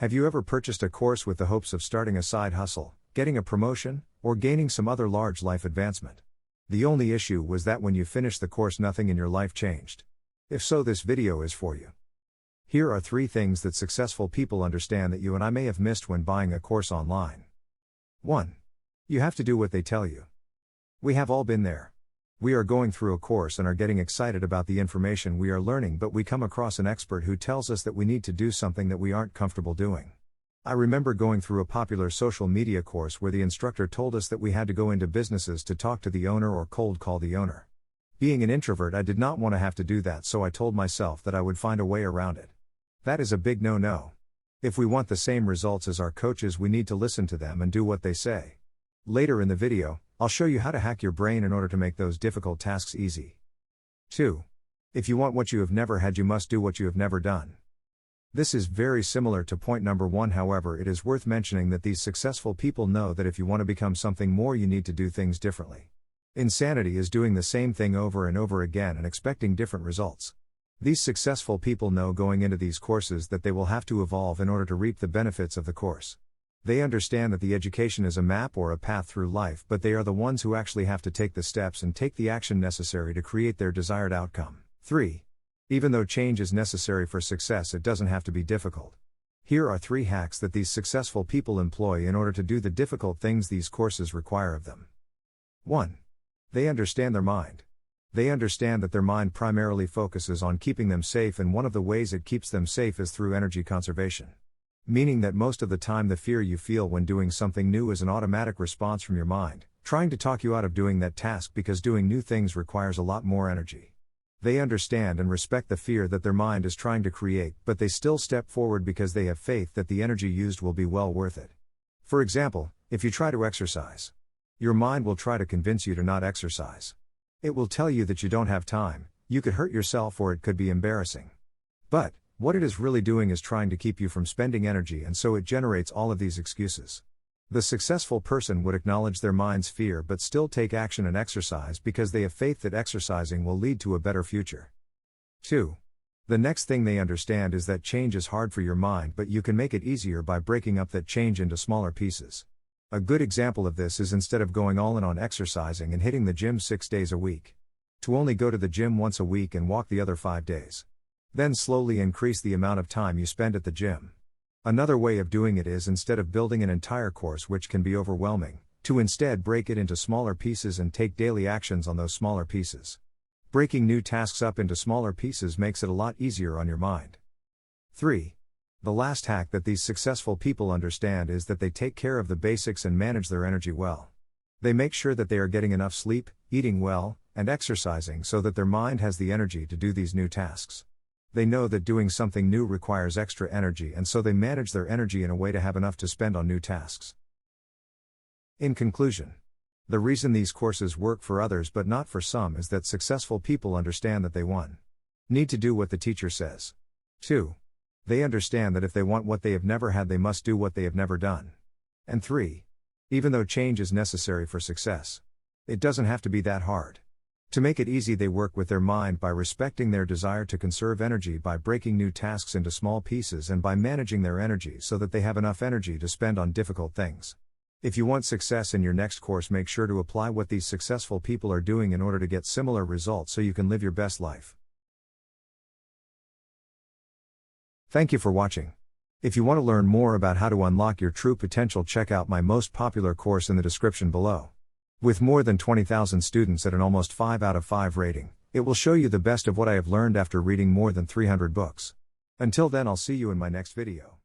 Have you ever purchased a course with the hopes of starting a side hustle, getting a promotion, or gaining some other large life advancement? The only issue was that when you finished the course, nothing in your life changed. If so, this video is for you. Here are 3 things that successful people understand that you and I may have missed when buying a course online. 1. You have to do what they tell you. We have all been there. We are going through a course and are getting excited about the information we are learning, but we come across an expert who tells us that we need to do something that we aren't comfortable doing. I remember going through a popular social media course where the instructor told us that we had to go into businesses to talk to the owner or cold call the owner. Being an introvert, I did not want to have to do that, so I told myself that I would find a way around it. That is a big no-no. If we want the same results as our coaches, we need to listen to them and do what they say. Later in the video, I'll show you how to hack your brain in order to make those difficult tasks easy. 2. If you want what you have never had, you must do what you have never done. This is very similar to point number 1, however, it is worth mentioning that these successful people know that if you want to become something more, you need to do things differently. Insanity is doing the same thing over and over again and expecting different results. These successful people know going into these courses that they will have to evolve in order to reap the benefits of the course. They understand that the education is a map or a path through life, but they are the ones who actually have to take the steps and take the action necessary to create their desired outcome. 3. Even though change is necessary for success, it doesn't have to be difficult. Here are 3 hacks that these successful people employ in order to do the difficult things these courses require of them. 1. They understand their mind. They understand that their mind primarily focuses on keeping them safe, and one of the ways it keeps them safe is through energy conservation. Meaning that most of the time the fear you feel when doing something new is an automatic response from your mind, trying to talk you out of doing that task because doing new things requires a lot more energy. They understand and respect the fear that their mind is trying to create, but they still step forward because they have faith that the energy used will be well worth it. For example, if you try to exercise, your mind will try to convince you to not exercise. It will tell you that you don't have time, you could hurt yourself, or it could be embarrassing. But what it is really doing is trying to keep you from spending energy, and so it generates all of these excuses. The successful person would acknowledge their mind's fear but still take action and exercise because they have faith that exercising will lead to a better future. 2. The next thing they understand is that change is hard for your mind, but you can make it easier by breaking up that change into smaller pieces. A good example of this is, instead of going all in on exercising and hitting the gym 6 days a week, to only go to the gym once a week and walk the other 5 days. Then slowly increase the amount of time you spend at the gym. Another way of doing it is, instead of building an entire course, which can be overwhelming, to instead break it into smaller pieces and take daily actions on those smaller pieces. Breaking new tasks up into smaller pieces makes it a lot easier on your mind. 3. The last hack that these successful people understand is that they take care of the basics and manage their energy well. They make sure that they are getting enough sleep, eating well, and exercising so that their mind has the energy to do these new tasks. They know that doing something new requires extra energy, and so they manage their energy in a way to have enough to spend on new tasks. In conclusion, the reason these courses work for others but not for some is that successful people understand that they 1. Need to do what the teacher says. 2. They understand that if they want what they have never had, they must do what they have never done. And 3. Even though change is necessary for success, it doesn't have to be that hard. To make it easy, they work with their mind by respecting their desire to conserve energy, by breaking new tasks into small pieces, and by managing their energy so that they have enough energy to spend on difficult things. If you want success in your next course, make sure to apply what these successful people are doing in order to get similar results so you can live your best life. Thank you for watching. If you want to learn more about how to unlock your true potential, check out my most popular course in the description below. With more than 20,000 students at an almost 5 out of 5 rating, it will show you the best of what I have learned after reading more than 300 books. Until then, I'll see you in my next video.